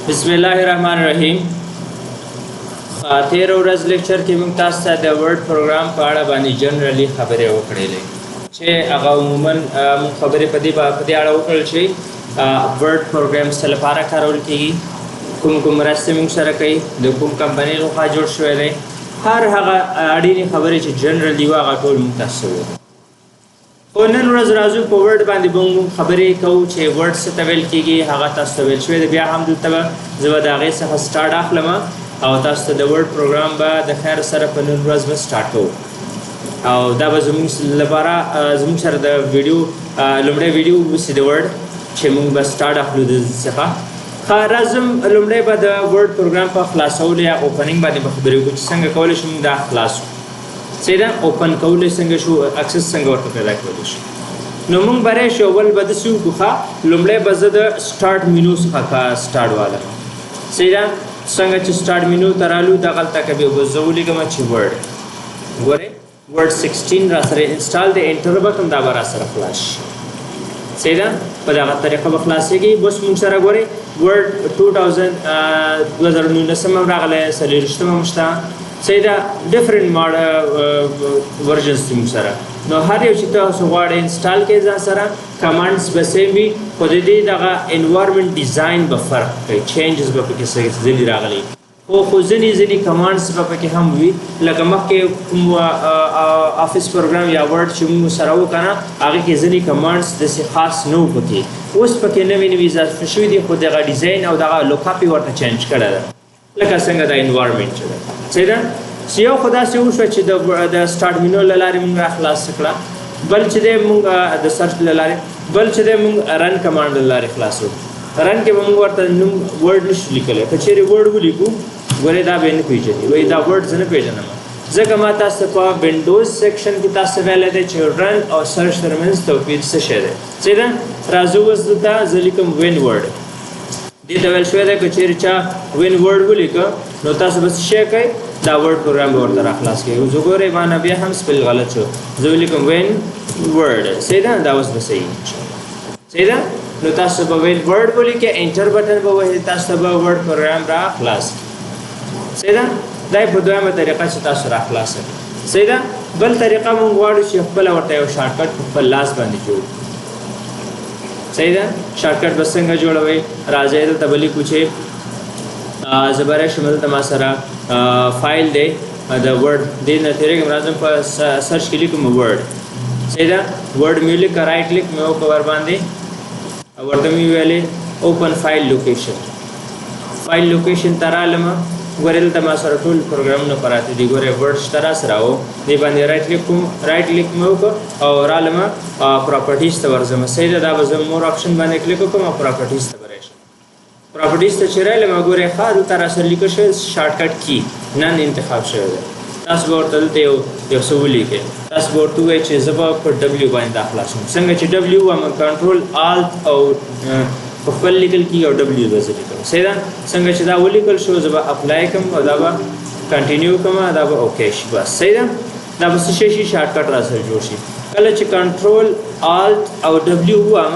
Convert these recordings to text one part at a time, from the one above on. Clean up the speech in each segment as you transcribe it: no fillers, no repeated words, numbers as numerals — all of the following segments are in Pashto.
बिस्मिल्लाहिर्रहमानिर्रहीम। 13 ورځ لیکچر کې موږ تاسو ته د ورډ پروګرام په اړه باندې جنرالي خبرې وکړلې چې هغه عموما موږ خبرې په دې اړه وکړل چې ورډ پروګرام څه لپاره کارول کېږي، کوم مرستې موږ سره کوي، د کوم کمپنۍ لخوا جوړ شوی دی، هر هغه اړینې خبرې چې جنرالي وي هغه ټول موږ تاسو ته ووایو. خو نن ورځ راځو په ورډ باندې به موږ خبرې کوو چې ورډ څه ته ویل کېږي، هغه تاسو ته ویل شوی دی. بیا هم دلته به زه به د هغې څخه سټارټ اخلم او تاسو ته د ورډ پروګرام به د خیر سره په نن ورځ به سټارټ کوو او دا به زموږ لپاره زموږ سره د ویډیو لومړی ویډیو وسي د ورډ چې موږ به سټارټ اخلو د څخه. راځم لومړی به د ورډ پروګرام په خلاصولو یا اوپننګ باندې به خبرې وکړو چې څنګه کولی شو موږ دا خلاص سیدا اوپن کولی څنګه شو، اکسس څنګه ورته پیدا کولی شو. نو موږ برای شو اول به داسې وکړو لومړی به زه د سټارټ مینو څخه سټارټ والم. سیدا څنګه چې سټارټ مینو ته رالو دغلته کې به زه ولیکم چې ورډ ګورئ ورډ 16 را سره انسټال دی، انټر به کوم دا به را سره خلاص شي. سیدا په دغه طریقه به خلاصېږي. بس موږ سره ګورئ ورډ 2019 راغلی، 40 هم شته. سیدا ډیفرنٹ ورژنز دي موږ سره. نو هر یو چې تاسو غواړئ انسټال کړئ ځان سره کمانډس به سیم وي، خو د دې دغه انوایرمنټ ډیزاین به فرق کوي، چینجز به پکې ځینې راغلي، خو ځینې کمانډس به پکې هم وي. لکه مخکې کوم آفس پروګرام یا ورډ چې موږ سره وکړه هغې کې ځینې کمانډس داسې خاص نه وو پکې، اوس پکې نوې اضافه شوي دي، خو دغه ډیزاین او دغه لوکاپ یې ورته چینج کړی ده لکه څنګه د انوایرمنټ چې ده. سیدا یو خو داسې وشوه چې د سټارټ مینو له لارې موږ را خلاص کړه، بل چې دی موږ د سرچ له لارې، بل چې دی موږ رن کمانډ له لارې خلاصو. رن کې به موږ ورته نوم ورډ نشو لیکلی، که چیرې ورډ ولیکو ګورې دا به یې نه پېژني، وایي دا ورډ زه نه پېژنم، ځکه ما تاسو ته په وینډوز سیکشن کې تاسو ویلی دی چې رن او سرچ ترمنځ توپیر څه شی دی. سیدا راځو اوس دلته زه لیکم وین ورډ. دې ته ویل شوی دی که چیرې چا وین ورډ ولیکه نو تاسو به څه شی کوئ، دا ورډ پروګرام به ورته را خلاص کړئ. زه ګورئ ما نه بیا هم سپل غلط شو، زه ولیکم وین ورډ. سیدا دا اوس به صحیح سیدا. نو تاسو به وین ورډ ولیکئ، انټر بټن به وهئ، تاسو ته به ورډ پروګرام را خلاص سیدا. دا په دویمه طریقه چې تاسو را خلاص کړئ. سیدا بل طریقه موږ غواړو چې خپله ورته یو شارټکټ په خپل لاس باندې جوړ سیدا. شارټکټ به څنګه جوړوئ؟ راځئ دلته به لیکو چې زه برای شم دلته ما سره فایل دی د ورډ دې نه تېرېږم، راځم په سرچ کې لیکم ورډ. سیدا ورډ مې ولیکه، رایټ کلیک مې وکړه ور باندې او ورته مې ویلې اوپن فایل لوکیشن. فایل لوکیشن ته رالم، ګورې دلته ما سره ټول پروګرامونه پراته دي. ګورې ورډ شته را سره و، دې باندې رایټ کلیک کوم، رایټ کلیک مې وکړه او رالم پراپرټیز ته ورځم. سیدا دا به زه مور آپشن باندې کلیک وکړم او پراپرټیز ته به راشم. پراپرټیز ته چې رالم ګورې ښه دلته را سره لیکل شوی شارټکټ کی نن انتخاب شوی دی. تاسو به ورته دلته یو څه ولیکئ، تاسو به ورته ووایئ چې زه به په ډبلیو باندې دا خلاصوم. څنګه چې ډبلیو وایم کنټرول آلت او په خپل لیکل کېږي او ډبلیو به زه لیکم. سیدا څنګه چې دا ولیکل شو زه به اپلای کوم او دا به کنټینیو کوم، دا به اوکې شي. بس سیدا دا به څه شي شارټکټ را سره جوړ شي. کله چې کنټرول آلت او ډبلیو ووایم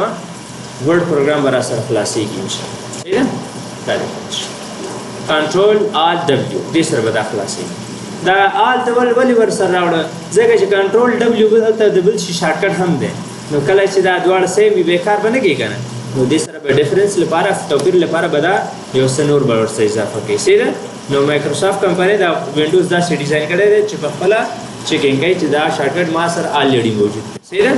ورډ پروګرام به را سره خلاصېږي انشاءالله. سیدا دا کنټرول آلت ډبلیو دې سره به دا خلاصېږي. دا آلت ولې ور سره راوړه؟ ځکه چې کنټرول ډبلیو به دلته د بل شي شارټکټ هم دی، نو کله چې دا دواړه سیم وي بیکار به نه کېږي که نه، نو دې سره به ډیفرنس لپاره توپیر لپاره به دا یو څه نور به ورسره اضافه کوي. سیدا نو مایکروسافټ کمپنۍ دا وینډوز داسې ډیزاین کړی دی چې په خپله چیکینګ کوي چې دا شارټکټ ما سره آلریډي موجود دی. سیدا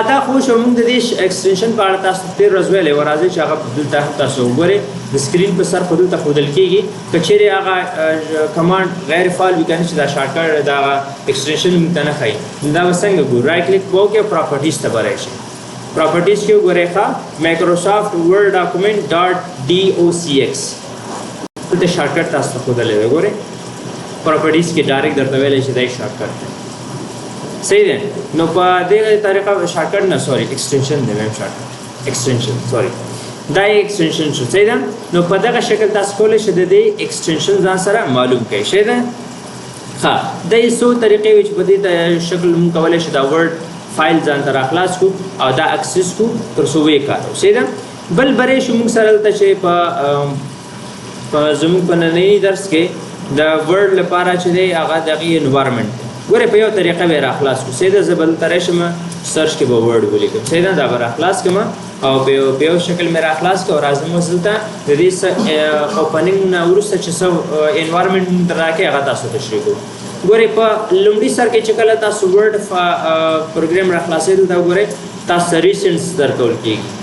دا خو شو موږ د دې ایکسټنشن په اړه تاسو تېر ورځ ویلی و، راځئ چې هغه دلته هم تاسو وګورئ. د سکرین په سر خو دلته ښودل کېږي، که چیرې هغه کمانډ غیر فعال وي که نه چې دا شارټکټ دا ایکسټنشن موږ ته نه ښایي، دا به څنګه ګورو؟ رایټ کلیک به وکړئ، پراپرټیز ته به راشئ. پراپرټیز کې وګورئ ښه مایکروسافټ ورډ ډاکومنټ ډاټ DOCX دلته شارټکټ تاسو ته ښودلی دی. ګورئ پراپرټیز کې ډایرکټ درته ویلی چې دا یې شارټکټ دی. صحیح دی. نو په دې طریقه شارټکټ نه سوري ایکسټنشن دی، میم شارټکټ ایکسټنشن سوري دا یې ایکسټنشن شو. صحیح ده. نو په دغه شکل تاسو کولی شئ د دې ایکسټنشن ځان سره معلوم کړئ. صحیح ده. ښه د یې څو طریقې وي چې په دې شکل موږ کولی شو دا ورډ فایل ځان ته راخلاص کړو او دا اکسس کړو تر څو ویې کارو. صحیح ده. بل برې شو موږ سره دلته چې په په زموږ په ننني درس کې د ورډ لپاره چې دی هغه دغه انوایرمنټ ګوره په یو طریقه به راخلاص کړو سیده زه بل طرح شم سرچ کې به ورډ ولیکم سیده دا به راخلاص کړم او په یو شکل مې راخلاص کړو راځم اوس دلته د دې اوپننګ نه وروسته چې څه انوایرمنټ راکې هغه تاسو تشریح کوو ګورئ په لومړي سر کې چې کله تاسو ورډ پروګرام راخلاصېدو دا ګورئ تاسو ریسنټس درکول کېږي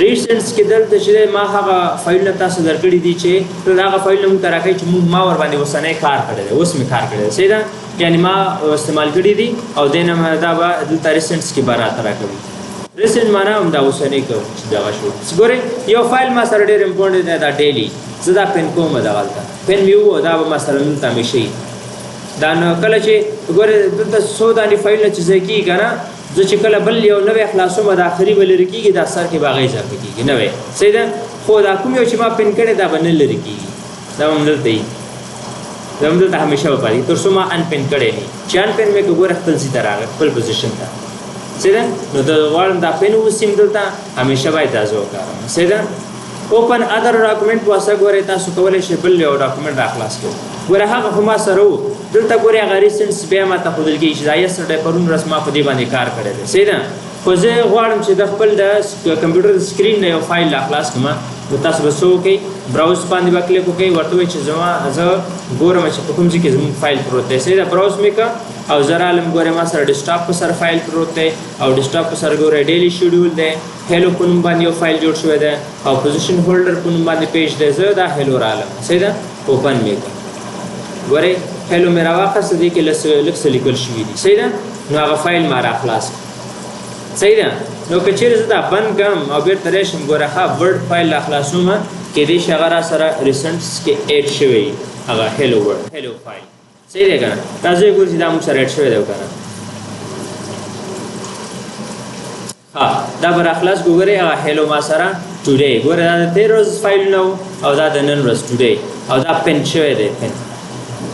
ریسنټس کې دلته چې ما هغه فایلونه تاسو درکړي دي چې هغه فایلونه موږ ته راکوي چې ما ور باندې اوسنی کار کړی دی اوس مې کار کړی دی سیده یعنی ما استعمال کړي دي او دې نه دا به دلته ریسنټس کې به راته راکوي ریسنټ معنا هم دا اوسنی چې دغه شو ګورئ یو فایل ما سره ډېر امپورټنټ دی دا ډیلی زه دا پین کوم دغلته پین مې وو دا به ما سره دلته همیشه دا نو کله چې ګورې دلته څو دانې فایلونه چې ځای کېږي که نه زه چې کله بل یو نوی خلاصوم د آخري به لرې کېږي دا سر کې به هغه اضافه کېږي نوی صحیح ده خو دا کوم یو چې ما پین کړی دا به نه لرې کېږي دا به هم دلته وي دا هم دلته همیشه به پاتې تر څو ما ان پین کړی نه چې ان پین مې که ګوره خپل ځای ته راغی خپل پوزیشن ته صحیح ده نو د غواړم دا پین ووسیم دلته همیشه باید دا زه وکاروم صحیح ده اوپن ادر ډاکومنټ په واسطه ګورئ تاسو کولی شئ بل یو ډاکومنټ راخلاص کړئ ګوره هغه خو ما سره وو دلته ګورئ هغه ریسنټس بیا ماته ښودل کېږي چې دا یسټرډی پرون ورځ ما په دې باندې کار کړی دی صحیح ده خو زه غواړم چې د خپل د کمپیوټر د سکرین نه یو فایل راخلاص کړم نو تاسو به څه وکئ براوز باندې به کلیک وکئ ورته وایي چې زه ګورم چې په کوم ځای کې زموږ فایل پروت دی صحیح ده براوز مې کړه او زه رالم ګورئ ما سره ډیسکټاپ په سر فایل پروت دی او ډیسکټاپ په سر ګورئ ډیلی شیډول دی هیلو په نوم باندې یو فایل جوړ شوی دی او پوزیشن هولډر په نوم باندې پیج دی زه دا هیلو رالم صحیح ده اوپن مې کړه ګورئ هیلو مې راواخیسته دې کې لږ څه لیکل شوي دي صحیح ده نو هغه فایل ما راخلاص کړه صحیح ده نو که چیرې زه دا بند کړم او بېرته راشم ګوره ښه ورډ فایل راخلاصوم کیدای شي هغه را سره ریسنټس کې ایډ شوی هغه هیلو ورډ هیلو فایل صحیح دی که نه تاسو یې ګورئ چې دا موږ سره ایډ شوی دی که نه ها دا به راخلاص کړو ګورئ هغه هیلو ما سره ټوډی ګوره دا د تېر ورځ فایلونه وو او دا د نن ورځ ټوډی او دا پین شوی دی پین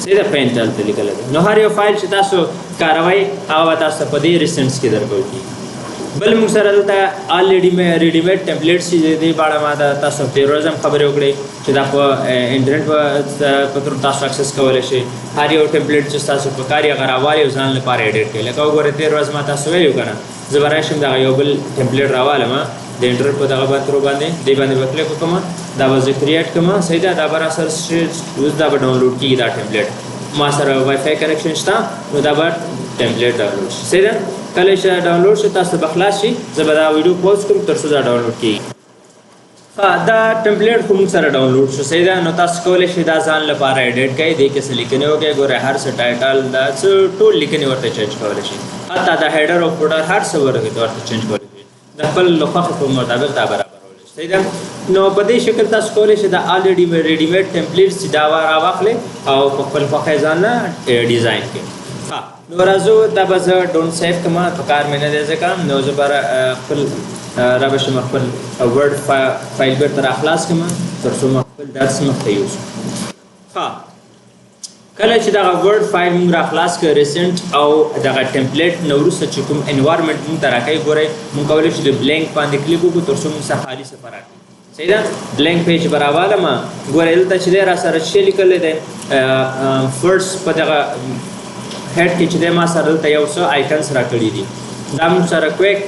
صحیح ده پین دلته لیکلی دی نو هر یو فایل چې تاسو کاروئ هغه به تاسو په دې ریسنټس کې درکول کېږي بل موږ سره دلته ریډیمیډ ټمپلیټس چې دې په اړه ما د تاسو تېر ورځ هم خبرې وکړې چې دا په انټرنیټ په تر تاسو اکسس کولی شئ هر یو ټمپلیټ چې ستاسو په کار یې هغه راوالئ او ځان لپاره ایډیټ کړئ لکه وګورئ تېر ورځ ما تاسو ویلي که نه زه به راشم دغه یو بل ټمپلیټ راوالم د انټرنیټ په دغه باندې دې باندې به کلیک وکړم دا به زه کریټ کړم صحیح ده دا به را سره اوس دا به ډاونلوډ کېږي دا ټمپلیټ ما سره وای فای کنیکشن شته نو دا به ټمپلیټ ډاونلوډ شي صحیح ده کله چې ډاونلوډ شي تاسو به خلاص شي زه به دا ویډیو پوز کړم تر څو دا ډاونلوډ کېږي دا ټمپلیټ خو موږ سره ډاونلوډ شو صحیح ده نو تاسو کولی شئ دا ځان لپاره ایډیټ کړئ دې کې څه لیکنې وکړئ ګورئ هر څه ټایټل دا څه ټول لیکنې ورته چینج کولی شئ حتی دا هیډر او فوټر هر څه ورته چینج کولی شئ د خپل خوښې په مطابق دا برابرولی شئ صحیح ده نو په دې شکل تاسو کولی شئ دا الریډي ریډیمیډ ټمپلیټس چې دا راواخلئ او په خپل خوښې ځان نه ډیزاین کړئ نو راځو دا به زه ډونټ سیف کړم په کار مې نه دی ځکه نو زه به خپل را به شم خپل ورډ فایل بېرته راخلاص کړم تر څو ما خپل درس مخته یوسم کله چې دغه ورډ فایل موږ راخلاص کړ ریسنټ او دغه ټمپلیټ نه وروسته چې کوم انوایرمنټ موږ ته راکوي ګورئ موږ کولی شو د بلینک باندې کلیک وکړو تر څو موږ څه خالي صفحه راکړي صحیح ده بلینک پیج به راوالم ګورئ دلته چې دی را سره څه لیکلی دی فرست په دغه هیډ کې چې دی ما سره دلته یو څه آیکنس راکړي دي دا موږ سره کویک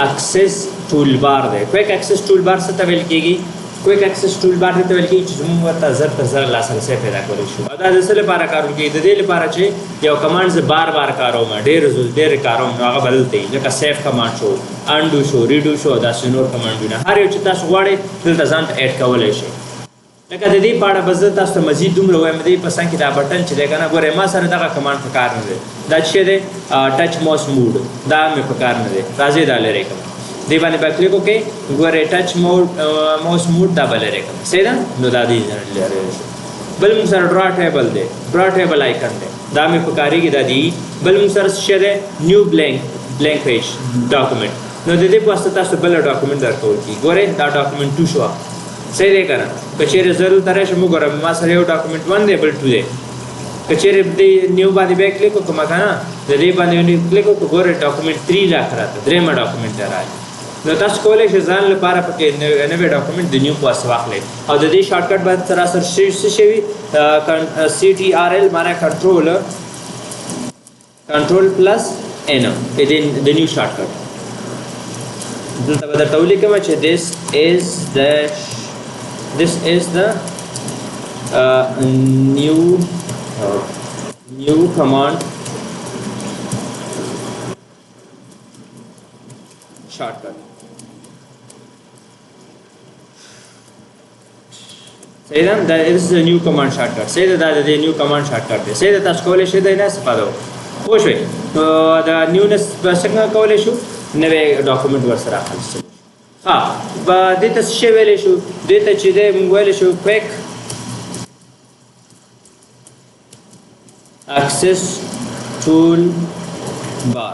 اکسس ټول بار دی کویک اکسس ټول بار څه ته ویل کېږي کویک اکسس ټول بار دې ته ویل کېږي چې موږ ورته زر تر زر لاسرسی پیدا کولی شو او دا د څه لپاره کارول کېږي د دې لپاره چې یو کمانډ زه بار بار کاروم ډېر کاروم نو هغه به دلته وي لکه سیف کمانډ شو انډو شو ریډو شو داسې نور کمانډونه هر یو چې تاسو غواړئ دلته ځان ته ایډ کولی شئ لکه د دې په اړه به زه تاسو ته مزید دومره وایم د دې په څنګ کې دا بټن چې دی که نه ګورئ ما سره دغه کمانډ په کار نه دی دا چې دی ټچ ماوس موډ دا مې په کار نه دی راځئ دا لرې کړم دې باندې به کلیک وکړئ ګورئ ټچ ماوس موډ دا به لرې کړم صحیح ده نو دا دې لرې شو بل موږ سره ډرا ټیبل دی ډرا ټیبل آیکن دی دا مې په کارېږي دا دی بل موږ سره څه دی نیو بلینک پیج ډاکومنټ نو د دې په واسطه تاسو بله ډاکومنټ درکول کېږي ګورئ دا ډاکومنټ 2 شوه صحیح دی که نه که چیرې زه دلته راشم وګورم ما سره یو ډاکومنټ 1 دی بل 2 دی که چیرې دې نیو باندې بیا کلیک وکړم که نه د دې باندې کلیک وکړو ګورئ ډاکومنټ 3 راته راته درېیمه ډاکومنټ دی راځي نو تاسو کولای شئ ځان لپاره پکې نوی ډاکومنټ د نیو په واسطه واخلئ او د دې شارټ کټ باید سراسر څه شوي CTRL معنی کنټرول پلس N د نیو شارټ کټ دلته به درته ولیکم چې this is the new command shortcut. صحیح ده دا this is a new command shortcut. صحیح ده دا د new command shortcut دی. صحیح ده تاسو کولای شئ دا نه استفاده وکړئ. پوه شئ نو دا نیونس به څنګه کولای شو نوی ډاکومنټ ورسره اخیستلی ها به دې ته څه شی ویلی شو دې ته چې دی موږ ویلی شو کویک access tool bar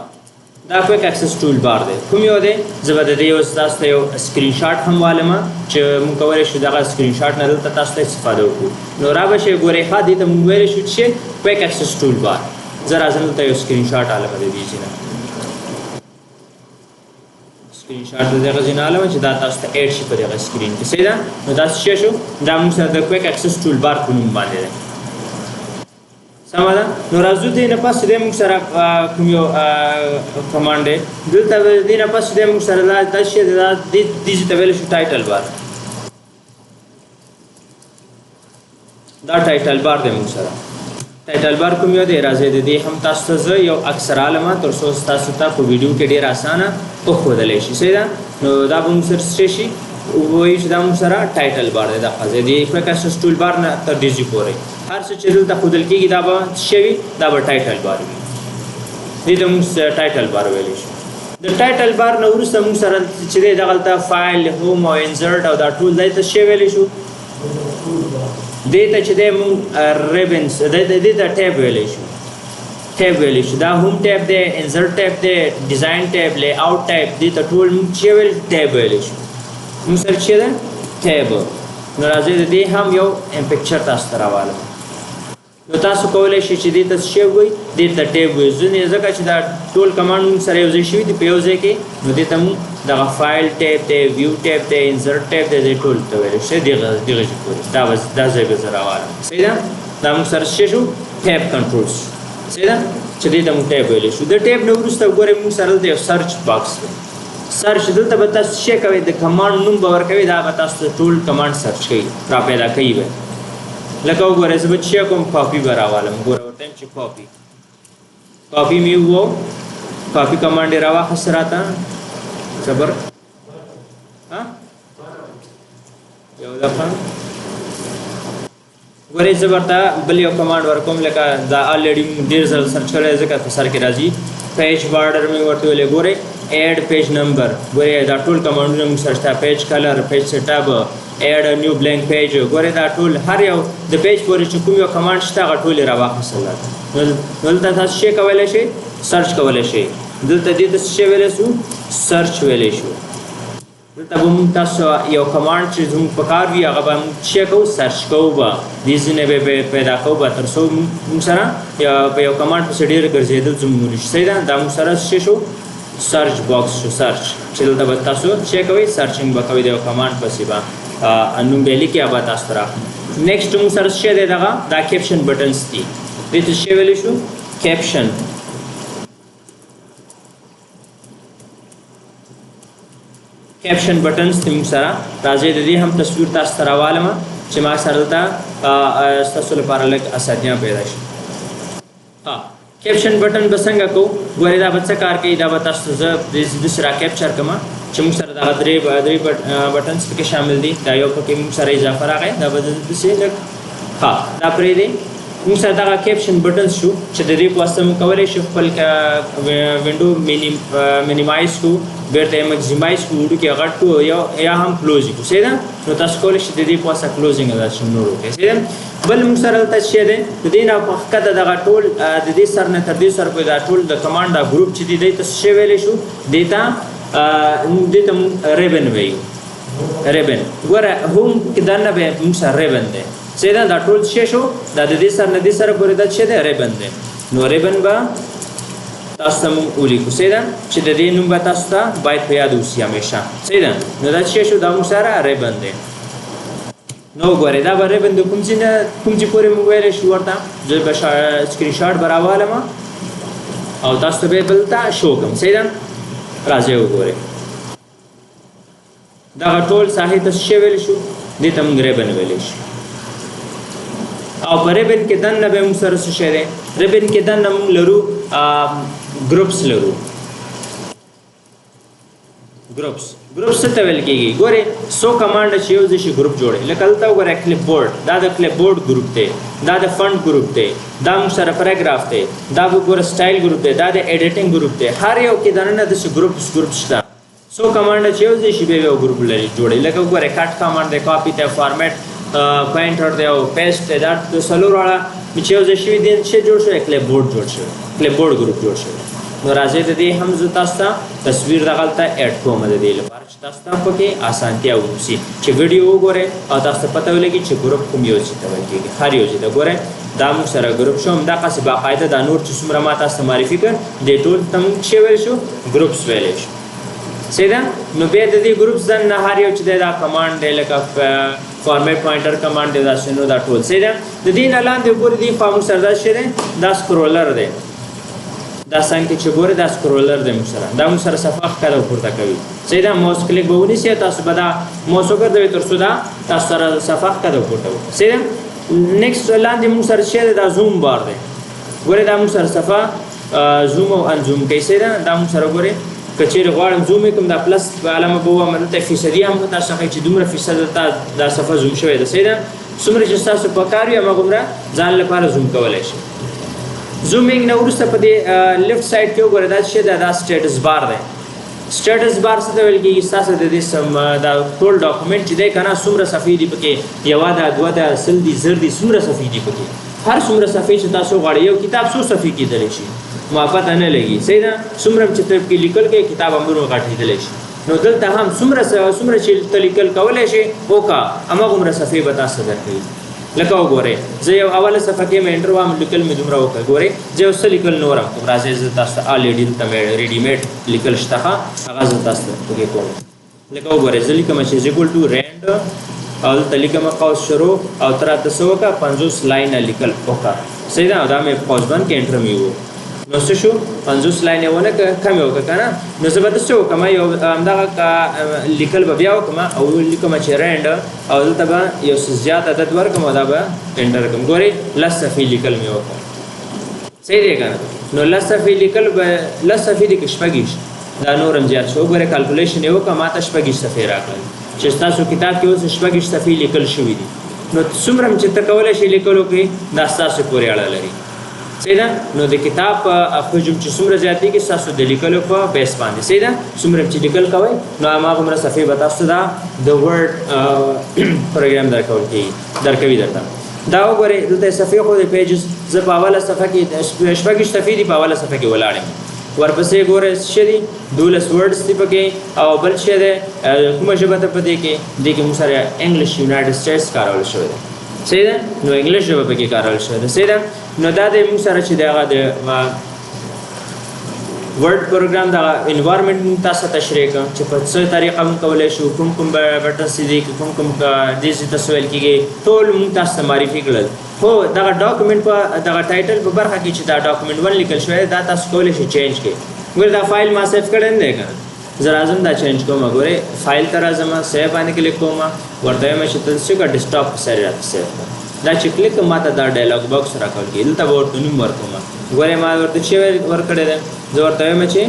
دا کویک access tool bar دی کوم یو دی زه به د دې اوس تاسو ته یو سکرین شاټ هم والمه چې موږ کولی شو دغه سکرین شاټ نه دلته تاسو ته استفاده وکړو نو را به شئ ګورئ ښه دې ته موږ ویلی شو چې کویک access tool bar زه راځم دلته یو سکرین شاټ والمه د دې ځای نه سکرین شاټ د دغه ځای نه والمه چې دا تاسو ته ایډ شي په دغه سکرین کې صحیح ده نو دا څه شی شو دا موږ سره د کویک access tool bar په نوم باندې دی سمه ده نو راځو دې نه پس دې موږ سره کوم یو کمانډ دی دلته دې نه پس دې موږ سره دا شی دا دې ته ویل شو ټایټل بار دا ټایټل بار دی موږ سره ټایټل بار کوم یو دی راځي دې هم تاسو ته یو اکثر علامه تر څو تاسو ته په ویډیو کې ډیر اسانه او خودلې شي صحیح ده نو دا به موږ سره شي وایي چې دا موږ سره ټایټل بار دی دا خزه دی فکر ټول بار نه تر ډیزی پورې هر څه چې دلته خودل کېږي دا به شوي دا به ټایټل بار وي دې ته موږ ټایټل بار ویلی شو د ټایټل بار نه وروسته موږ سره چې دی دغلته فایل هوم او انزرټ او دا ټول دی ته شی ویلی شو دې ته چې دی موږ ریبنس دې ته ټیب ویلی شو ټیب ویلی شو دا هوم ټیب دی انزرټ ټیب دی ډیزاین ټیب لی آوټ ټیب دې ته ټول موږ چې ویل ټیب ویلی شو موږ سره چې دی ټیب نو راځئ د دې هم یو پکچر تاسو ته راوالم نو تاسو کولی شئ چې دې ته څه شی ووایي دې ته ټیب وایي ځکه چې دا ټول کمانډ موږ سره یو ځای شوي دي په یو ځای کې نو دې ته موږ دغه فایل ټیب دی ویو ټیب دی انزرټ ټیب دی دې ټول ته ویلی شئ دغه ځای پورې دا ځای به زه راوالم صحیح ده دا موږ سره څه شو ټیب کنټرولز صحیح ده چې دې ته موږ ټیب ویلی شو د ټیب نه وروسته وګورئ موږ سره دلته یو سرچ باکس دی سرچ دلته به تاسو شی کوئ د کمانډ نوم به ورکوئ دا به تاسو ته ټول کمانډ سرچ کوي را پیدا کوي به لکه وګورئ زه به چې کوم کاپي به راوالم ګوره ورته یم چې کاپي مې وو کاپي کمانډ یې راواخیست راته صبر یو دفعه ګورئ زه ورته بل یو کمانډ ورکوم لکه دا الریډي ډېر ځله سرچ کړی ځکه په سر کې راځي پیج بارډر مې ورته ویلی ګورئ ایډ پیج نمبر ګورئ دا ټول کمانډونه موږ سره شته پیج کلر پیج سیټ اپ ایډ نیو بلینک پیج ګورئ دا ټول هر یو د پیج پورې چې کوم یو کمانډ شته هغه ټول یې راواخیستل دلته تاسو شی کولی شئ سرچ کولی شئ دلته دې ته څه شی ویلی شو سرچ ویلی شو دلته به موږ تاسو یو کمانډ چې زموږ په کار وي هغه به موږ څه کوو سرچ کوو به دې ځینې به پیدا کوو به تر څو موږ سره په یو کمانډ پسې ډېر ګرځېدل زموږ نشي صحیح ده دا موږ سره څه شو سرچ باکس شو سرچ چې دلته به تاسو څه کوئ سرچینګ به کوئ د یو کمانډ پسې به نوم به یې لیکئ هغه به تاسو ته راښیي نیکسټ موږ سره څه دی دغه دا کیپشن بټنز دي دې ته څه ویلی شو کیپشن کیپشن بټنز دي موږ سره راځئ د دې هم تصویر تاسو ته راوالمه چې ما سره دلته ستاسو لپاره لږ اسانتیا پیدا شي کیپشن بټن به څنګه کوو ګورئ دا به څه کار کوي دا به تاسو ته زه داسې را کیپچر کړم چې موږ سره دغه درې بټنز پکې شامل دي دا یو پکې موږ سره اضافه راغی دا به داسې لږ ها دا پرېږدئ موږ سره دغه کیپشن بټنز شو چې د دې په واسطه موږ کولی شو خپل وینډو مینیمایز کړو بیرته یې مکزیمایز کړو وړو کې غټ کړو یا هم کلوز یې کړو صحیح ده نو تاسو کولی شئ د دې په واسطه کلوزینګ داسې نور وکړئ صحیح ده بل موږ سره دلته څه دی د دې نه په ښکته دغه ټول د دې سر نه تر دې سر پورې دا ټول د کمانډ دا ګروپ چې دی دی ته څه ویلی شو دې ته موږ ریبن وایو ریبن ګوره هوم کې دننه به موږ سره ریبن دی صحیح ده دا ټول څه شو دا د دې سر نه دې سره پورې دا څه دی ریبن دی نو ریبن به تاسو ته مونږ ولیکو صحیح ده چې د دې نوم به تاسو ته باید په یاد اوسي همیشه صحیح ده نو دا چې شو دا مونږ سره ریبن دی نو ګورئ دا به ریبن د کوم ځای نه کوم ځای پورې مونږ ویلی شو ورته زه به سکرین شاټ به راوالم او تاسو ته به یې بلته شو کړم صحیح ده راځئ وګورئ دغه ټول ساحې ته څه ویلی شو دې ته مونږ ریبن ویلی شو او په ریبن کې دننه به مونږ سره څه شی دی ریبن کې دننه مونږ لرو ګروپس لرو ګروپس څه ته ویل کېږي ګورئ سو کمانډ چې یو ځای شي ګروپ جوړوي لکه دلته وګورئ کلپ بورډ دا د کلپ بورډ ګروپ دی دا د فنډ ګروپ دی دا مونږ سره پیراګراف دی دا وګوره سټایل ګروپ دی دا د ایډیټینګ ګروپ دی هر یو کې دننه داسې ګروپ شته سو کمانډ چې یو ځای شي بیا یو ګروپ لري جوړوي لکه وګورئ کټ کمانډ دی کاپي دی فارمیټ پوینټر دی او پیسټ دی دا څلور واړه چې یو ځای شوي دي څه جوړ شوی کلپ بورډ جوړ شوی کلپ بورډ ګروپ جوړ شوی نو راځئ د دې هم زه تاسو ته تصویر دغلته اډ کوم د دې لپاره چې تاسو ته پکې اسانتیا وشي چې ویډیو وګورئ او تاسو ته پته ولګي چې ګروپ کوم یو ځای ته ویل کېږي هر یو ځای ته ګورئ دا موږ سره ګروپ شو همدقسې باقاعده دا نور چې څومره ما تاسو ته معرفي کړ دې ټول ته موږ څه ویل شو ګروپس ویلی شو صحیح ده نو بیا د دې ګروپس دننه هر یو چې دی دا کمانډ دی لکه فارمیټ پوینټر کمانډ دی داسې نو دا ټول صحیح ده د دې نه لاندې وګورئ دې خوا موږ سره دا څه دی دا سکرولر دی دا څنګه چې ګورئ دا سکرولر دی موږ سره دا موږ سره صفحه ښکته او پورته کوي صحیح ده موس کلیک به ونیسئ تاسو به دا موس وګرځوئ تر څو دا تاسو سره صفحه ښکته او پورته وکړي صحیح ده نیکسټ لاندې موږ سره څه دی دا زوم بار دی ګورئ دا موږ سره صفحه زوم او انزوم کوي صحیح ده دا موږ سره ګورئ که چیرې غواړم زوم یې کوم دا پلس په علامه به ووایم دلته فیصدي هم تاسو ښایي چې دومره فیصد دا صفحه زوم شوې ده صحیح ده څومره چې ستاسو په کار وي هماغومره ځان لپاره زوم کولی شئ زومینګ نه وروسته په دې لیفټ سایډ کې وګورئ دا څه دی دا سټیټس بار دی سټیټس بار څه ته ویل کېږي ستاسو د دې دا ټول ډاکومنټ چې دی که نه څومره صفحې دي پکې یوه ده دوه ده سل دي زر دي څومره صفحې دي پکې هر څومره صفحې چې تاسو غواړئ یو کتاب څو صفحې کېدلی شي ما پته نه لګي صحیح ده څومره چې ته پکې لیکل کوې کتاب همدومره غټېدلی شي نو دلته هم څومره چې ته لیکل کولی شي وکړه هماغومره صفحې به تاسو درکوي لکه وګورئ زه یو اوله صفحه کې مې انټر وام لیکل مې دومره وکړه ګورئ زه یو څه لیکل نه ورم کوم راځئ زه تاسو ته الریډي دلته مې ریډیمیډ لیکل شته هغه زه تاسو ته پکې کوم لکه وګورئ زه لیکم چې ایکول ټو رینډ او دلته لیکم قوس شروع او تر تاسو وکړه 50 لاینه لیکل وکړه صحیح ده دا مې قوس بند کې انټر مې وو نو څه شو 50 لاینې ونه کمې وکړه که نه نو زه به داسې وکړم یو همدغه لیکل به بیا وکړم او لیکم چې رینډ او دلته به یو څه زیات عدد ورکړم او دا به انټر کړم ګورئ 10 صفحې لیکل مې وکړه صحیح دی که نه نو 10 صفحې لیکل به 10 صفحې دي که شپږ دا نور هم زیات شو وګورئ کالکولیشن یې وکړه ما ته شپږ صفحې راکړل چې ستاسو کتاب کې اوس شپږ صفحې لیکل شوي دي نو څومره چې ته کولی شئ لیکل وکړئ دا ستاسو پورې اړه لري صحیح ده نو د کتاب حجم چې څومره زیاتېږي ستاسو د لیکلو په بیس باندې صحیح ده څومره چې لیکل کوئ نو هماغومره صفحې به تاسو دا د ورډ پروګرام درکوي درته دا وګورئ دلته صفحې خو د پیجز زه په اوله صفحه کې شپږ صفحې دي په اوله صفحه کې ولاړ یم ورپسې ګورئ څه دي 12 ورډس دي پکې او بل څه دی کومه ژبه ته په دې کې موږ سره انګلیش یونایټډ سټیټس کارول شوی دی صحیح ده نو انګلیش ژبه پکې کارول شوی ده صحیح ده نو دا د موږ سره چې دی هغه د ورډ پروګرام دغه انوایرمنټ موږ تاسو ته تشریح کړم چې په څه طریقه موږ کولی شو کوم بټنس دي کوم دې څه ته ویل کېږي ټول موږ تاسو ته معرفي کړل خو دغه ډاکومنټ په دغه ټایټل په برخه کې چې دا ډاکومنټ 1 لیکل شوی دا تاسو کولی شئ چینج کړئ ګورئ دا فایل ما سیف کړی نه دی که نه زه راځم دا چینج کوم ګورئ فایل ته راځم سیف باندې کلیک کوم ورته وایم چې ته څه کړه ډیسکټاپ په سر راته سیف کړه دا چې کلیک کوم ماته دا ډایلاګ باکس راکول کېږي دلته به ورته نوم ورکوم ګورئ ما ورته څه ورکړی دی زه ورته وایم چې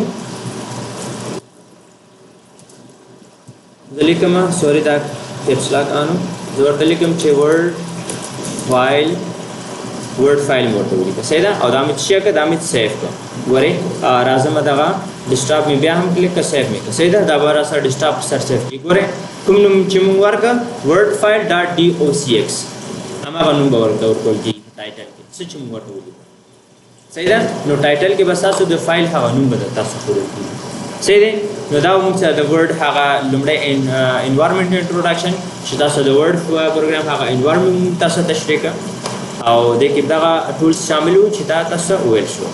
زه لیکم سوري دا کیپس لاک آنو زه ورته لیکم چې ورډ فایل ورته ولیکه صحیح ده او دا مې څه کړه دا مې سیف کړه ګورئ راځم دغه ډیسکټاپ مې بیا هم کلیک کړه سیف مې کړه صحیح ده دا به راسره ډیسکټاپ سر سیف کړي ګورئ کوم نوم چې موږ ورکړه ورډ فایل ډاټ docx هماغه نوم به ورکول کېږي ټایټل کې څه چې موږ ورته ولیکو صحیح ده نو ټایټل کې به ستاسو د فایل هغه نوم به تاسو ښودل کېږي صحیح دی نو دا موږ سره د ورډ هغه لومړی انوایرمنټ انټروډکشن چې تاسو د ورډ پروګرام هغه انوایرمنټ تاسو تشریح کړه او د کې دغه ټولز شامل وو چې دا تاسو وویل شو